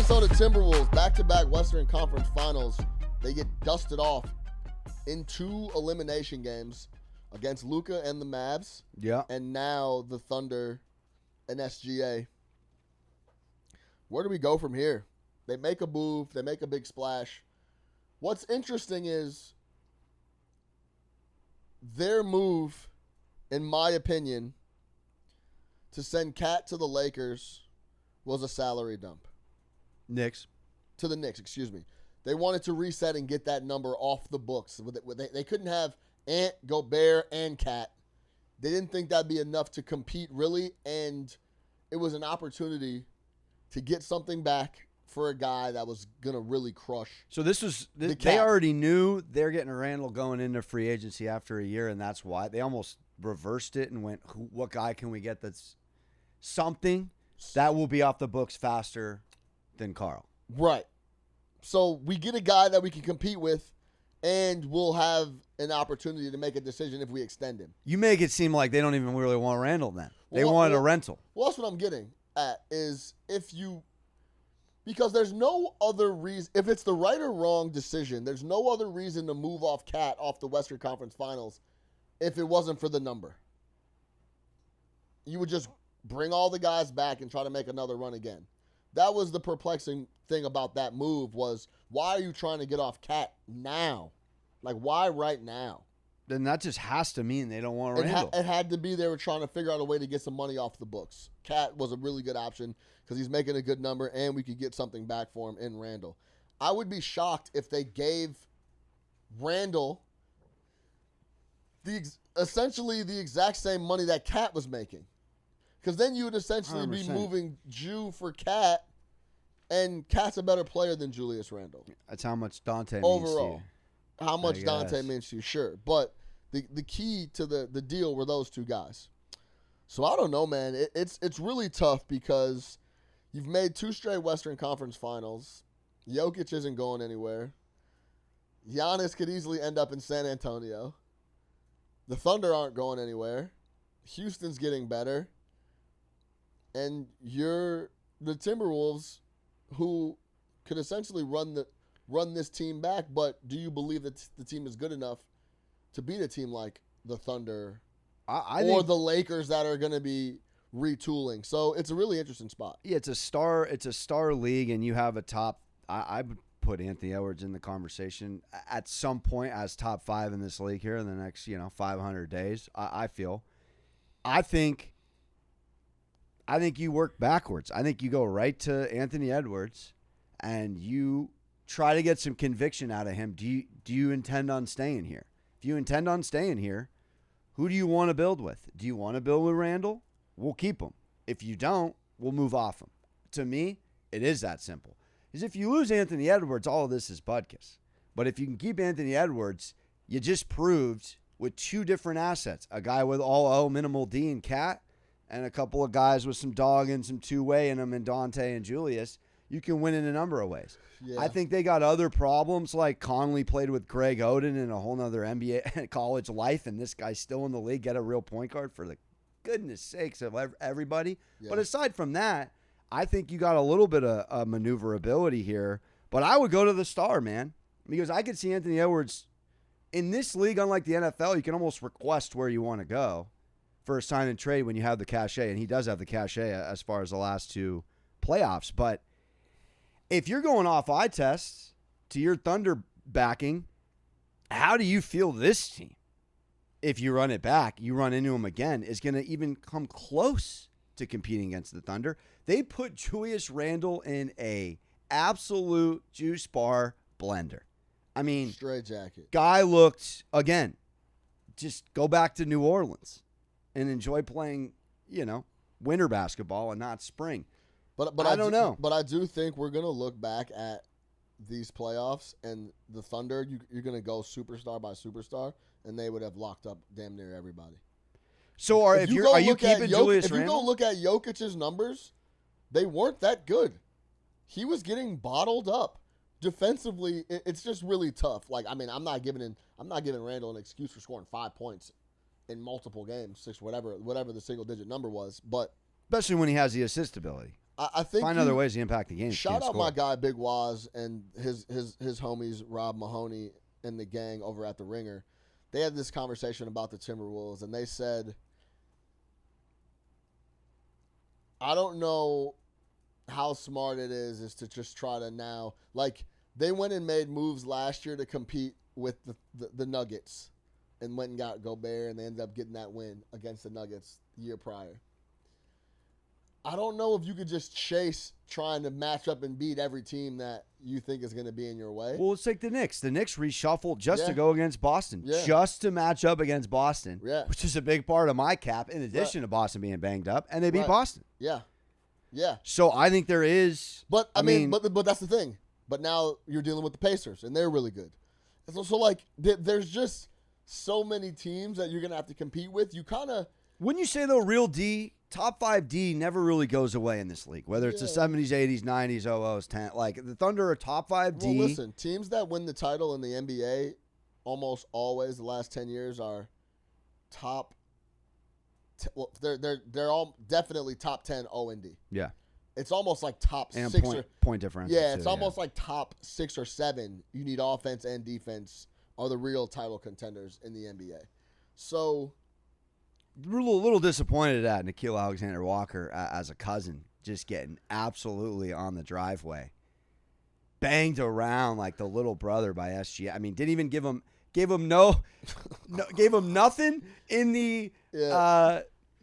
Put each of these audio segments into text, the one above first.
Minnesota Timberwolves, back-to-back Western Conference Finals. They get dusted off in 2 elimination games against Luka and the Mavs. Yeah. And now the Thunder and SGA. Where do we go from here? They make a move. They make a big splash. What's interesting is their move, in my opinion, to send Cat to the Lakers was a salary dump. To the Knicks, excuse me. They wanted to reset and get that number off the books. They couldn't have Ant, Gobert, and Cat. They didn't think that'd be enough to compete, really, and it was an opportunity to get something back for a guy that was going to really crush. So they already knew they're getting Randle going into free agency after a year, and that's why. They almost reversed it and went, what guy can we get that's something that will be off the books faster than Carl? Right. So we get a guy that we can compete with, and we'll have an opportunity to make a decision if we extend him. You make it seem like they don't even really want Randle then. They wanted a rental. Well, that's what I'm getting at is because there's no other reason, if it's the right or wrong decision, there's no other reason to move off Cat off the Western Conference Finals if it wasn't for the number. You would just bring all the guys back and try to make another run again. That was the perplexing thing about that move was, why are you trying to get off Cat now? Like, why right now? Then that just has to mean they don't want Randle. It had to be they were trying to figure out a way to get some money off the books. Cat was a really good option because he's making a good number, and we could get something back for him in Randle. I would be shocked if they gave Randle essentially the exact same money that Cat was making. Because then you would essentially 100%. be moving Jew for Cat, and Cat's a better player than Julius Randle. That's how much Dante means overall. to you. How much Dante means to you, sure. But the key to the deal were those two guys. So I don't know, man. It's really tough because you've made 2 straight Western Conference Finals. Jokic isn't going anywhere. Giannis could easily end up in San Antonio. The Thunder aren't going anywhere. Houston's getting better. And you're the Timberwolves, who could essentially run this team back, but do you believe that the team is good enough to beat a team like the Thunder I or think the Lakers that are going to be retooling? So it's a really interesting spot. Yeah, it's a star league, and you have a top. I would put Anthony Edwards in the conversation at some point as top 5 in this league here in the next 500 days. I think you work backwards. I think you go right to Anthony Edwards, and you try to get some conviction out of him. Do you intend on staying here? If you intend on staying here, who do you want to build with? Do you want to build with Randle? We'll keep him. If you don't, we'll move off him. To me, it is that simple. Because if you lose Anthony Edwards, all of this is butkus. But if you can keep Anthony Edwards, you just proved with 2 different assets, a guy with all O, minimal D and Cat, and a couple of guys with some dog and some two-way in them in Dante and Julius, you can win in a number of ways. Yeah. I think they got other problems, like Conley played with Greg Oden in a whole nother NBA college life, and this guy's still in the league. Get a real point guard for the goodness sakes of everybody. Yeah. But aside from that, I think you got a little bit of maneuverability here. But I would go to the star, man, because I could see Anthony Edwards in this league. Unlike the NFL, you can almost request where you want to go for a sign and trade when you have the cachet, and he does have the cachet as far as the last 2 playoffs. But if you're going off eye tests to your Thunder backing, how do you feel this team, if you run it back, you run into them again, is going to even come close to competing against the Thunder? They put Julius Randle in a absolute juice bar blender. I mean, straight jacket. Guy looked, again, just go back to New Orleans and enjoy playing, winter basketball and not spring. But I don't know. But I do think we're going to look back at these playoffs, and the Thunder, you're going to go superstar by superstar, and they would have locked up damn near everybody. So are you keeping Julius Randle? If you go look at Jokic's numbers, they weren't that good. He was getting bottled up. Defensively, it's just really tough. Like, I mean, I'm not giving Randle an excuse for scoring 5 points in multiple games, 6, whatever the single digit number was, but especially when he has the assist ability. I think find other ways to impact the game. Shout out my guy Big Waz and his homies Rob Mahoney and the gang over at the Ringer. They had this conversation about the Timberwolves, and they said, I don't know how smart it is to just try to now, like, they went and made moves last year to compete with the Nuggets and went and got Gobert, and they ended up getting that win against the Nuggets the year prior. I don't know if you could just chase trying to match up and beat every team that you think is going to be in your way. Well, let's take the Knicks. The Knicks reshuffled just to go against Boston, just to match up against Boston, which is a big part of my cap, in addition to Boston being banged up, and they beat Boston. Yeah. So I think there is. But, I mean, but that's the thing. But now you're dealing with the Pacers, and they're really good. So like, there's just so many teams that you're going to have to compete with. You kind of. Wouldn't you say, though, real D, top 5 D never really goes away in this league, whether it's the 70s, 80s, 90s, 00s, 10. Like, the Thunder are top 5 D. Well, listen, teams that win the title in the NBA almost always the last 10 years are top. They're all definitely top 10 O and D. Yeah. It's almost like top and 6 point difference. Yeah, it's almost like top 6 or 7. You need offense and defense are the real title contenders in the NBA. So, we're a little disappointed at Nickeil Alexander-Walker as a cousin, just getting absolutely on the driveway, banged around like the little brother by SG. I mean, didn't even gave him gave him nothing in the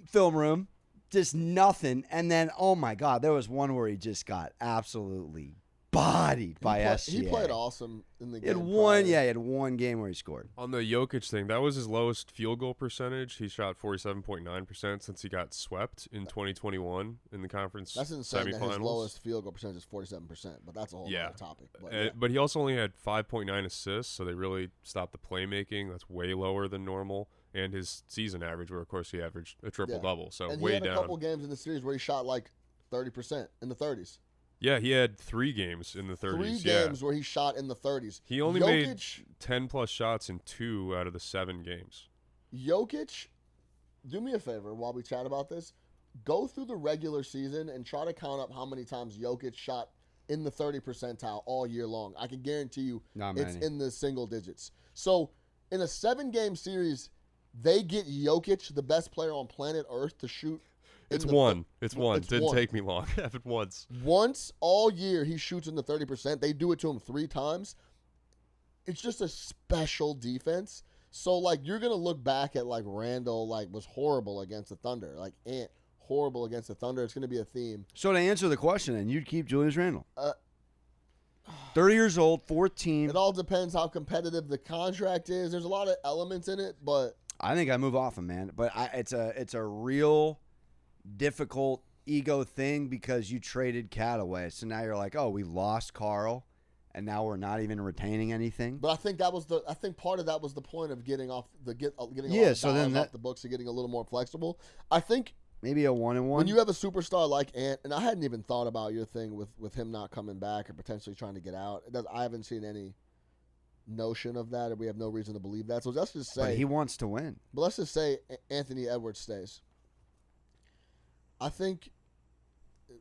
film room. Just nothing. And then, oh, my God, there was one where he just got absolutely bodied by SGA. He played awesome in the game. He had one game where he scored. On the Jokic thing, that was his lowest field goal percentage. He shot 47.9% since he got swept in 2021 in the conference That's insane semifinals. That his lowest field goal percentage is 47%, but that's a whole other topic. But he also only had 5.9 assists, so they really stopped the playmaking. That's way lower than normal. And his season average, where, of course, he averaged a triple-double, so and way down. He had a couple games in the series where he shot like 30% in the 30s. Yeah, he had 3 games in the 30s. 3 games where he shot in the 30s. He only made 10-plus shots in 2 out of the 7 games. Jokic, do me a favor while we chat about this. Go through the regular season and try to count up how many times Jokic shot in the 30 percentile all year long. I can guarantee you it's in the single digits. So in a 7-game series, they get Jokic, the best player on planet Earth, to shoot. It's one. Didn't take me long. Happened once. Once all year he shoots in the 30%. They do it to him 3 times. It's just a special defense. So, like, you're going to look back at, like, Randle, like, was horrible against the Thunder. Like, Ant, horrible against the Thunder. It's going to be a theme. So, to answer the question, then, you'd keep Julius Randle. 30 years old, 14. It all depends how competitive the contract is. There's a lot of elements in it, but I think I move off him, man. But it's a real difficult ego thing because you traded Cat away. So now you're like, oh, we lost Carl, and now we're not even retaining anything. But I think part of that was the point of getting off the off the books and getting a little more flexible. I think maybe a 1-1. When you have a superstar like Ant, and I hadn't even thought about your thing with him not coming back or potentially trying to get out. I haven't seen any notion of that, or we have no reason to believe that. So let's just say, but he wants to win. But let's just say Anthony Edwards stays. I think,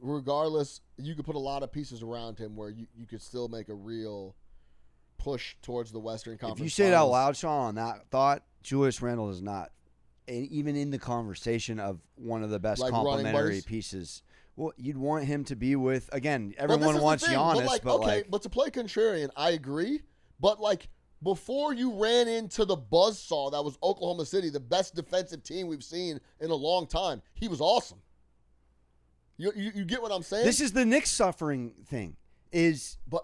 regardless, you could put a lot of pieces around him where you could still make a real push towards the Western Conference. If you say it out loud, Sean, on that thought, Julius Randle is not even in the conversation of one of the best complementary pieces. Well, you'd want him to be with, again, everyone wants Giannis, but to play contrarian, I agree. But, like, before you ran into the buzzsaw that was Oklahoma City, the best defensive team we've seen in a long time, he was awesome. You get what I'm saying? This is the Knicks suffering thing. It's a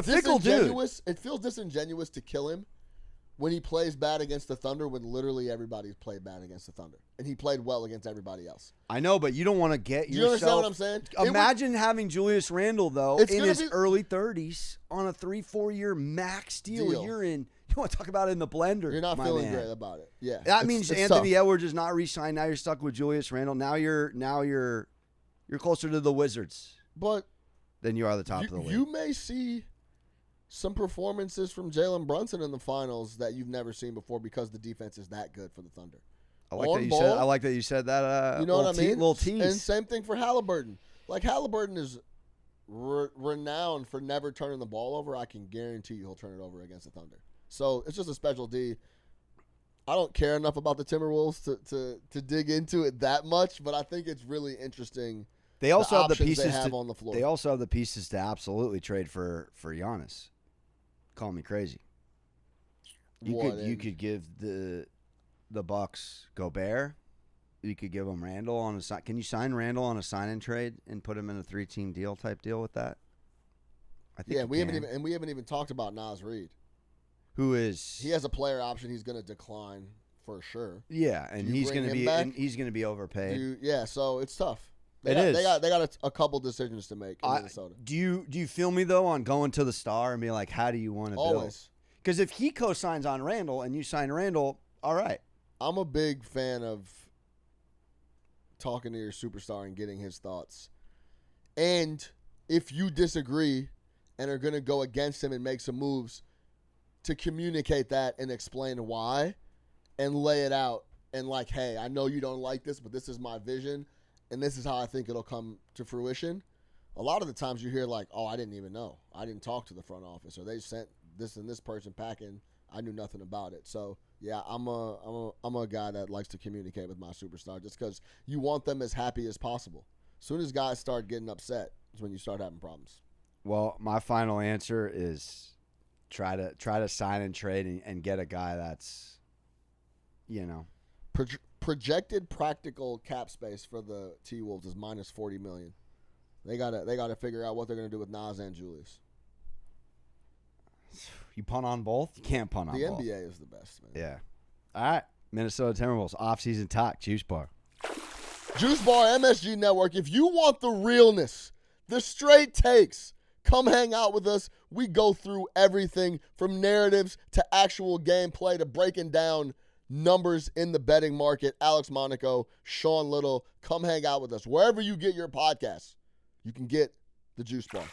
fickle dude. It feels disingenuous to kill him when he plays bad against the Thunder when literally everybody's played bad against the Thunder. And he played well against everybody else. I know, but you don't want to get yourself... Do you understand what I'm saying? Imagine having Julius Randle, though, in his early 30s on a 3-4 year max deal. You're in... You want to talk about it in the blender. You're not feeling great about it. Yeah. That means Anthony Edwards is not re-signed. Now you're stuck with Julius Randle. Now you're closer to the Wizards. But than you are the top of the league. You may see some performances from Jalen Brunson in the finals that you've never seen before because the defense is that good for the Thunder. I like on that you ball. said. I like that you said that. You know what I mean? Little tease. And same thing for Halliburton. Like Halliburton is renowned for never turning the ball over. I can guarantee you he'll turn it over against the Thunder. So it's just a special D. I don't care enough about the Timberwolves to dig into it that much, but I think it's really interesting. They also have the options pieces they have on the floor. They also have the pieces to absolutely trade for Giannis. Call me crazy. You could give the Bucks Gobert. You could give them Randle on a. Can you sign Randle on a sign and trade and put him in a 3-team deal type deal with that? I think. Yeah, we haven't even talked about Naz Reid. Who is? He has a player option. He's going to decline for sure. Yeah, and he's going to be overpaid. So it's tough. They got a couple decisions to make in Minnesota. Do you feel me though on going to the Star and be like, how do you want to build? Always. Because if he co-signs on Randle and you sign Randle, all right. I'm a big fan of talking to your superstar and getting his thoughts. And if you disagree and are going to go against him and make some moves, to communicate that and explain why and lay it out and like, hey, I know you don't like this, but this is my vision and this is how I think it'll come to fruition. A lot of the times you hear like, oh, I didn't even know. I didn't talk to the front office, or they sent this and this person packing. I knew nothing about it. So, yeah, I'm a guy that likes to communicate with my superstar just because you want them as happy as possible. As soon as guys start getting upset is when you start having problems. Well, my final answer is try to sign and trade and get a guy that's, projected practical cap space for the T-Wolves is minus $40 million. They gotta figure out what they're gonna do with Naz and Julius. You punt on both? You can't punt on both. The NBA is the best, man. Yeah. All right. Minnesota Timberwolves offseason talk. Juice Bar. Juice Bar, MSG Network. If you want the realness, the straight takes, come hang out with us. We go through everything from narratives to actual gameplay to breaking down numbers in the betting market. Alex Monaco, Sean Little, come hang out with us. Wherever you get your podcasts, you can get the Juice Bar.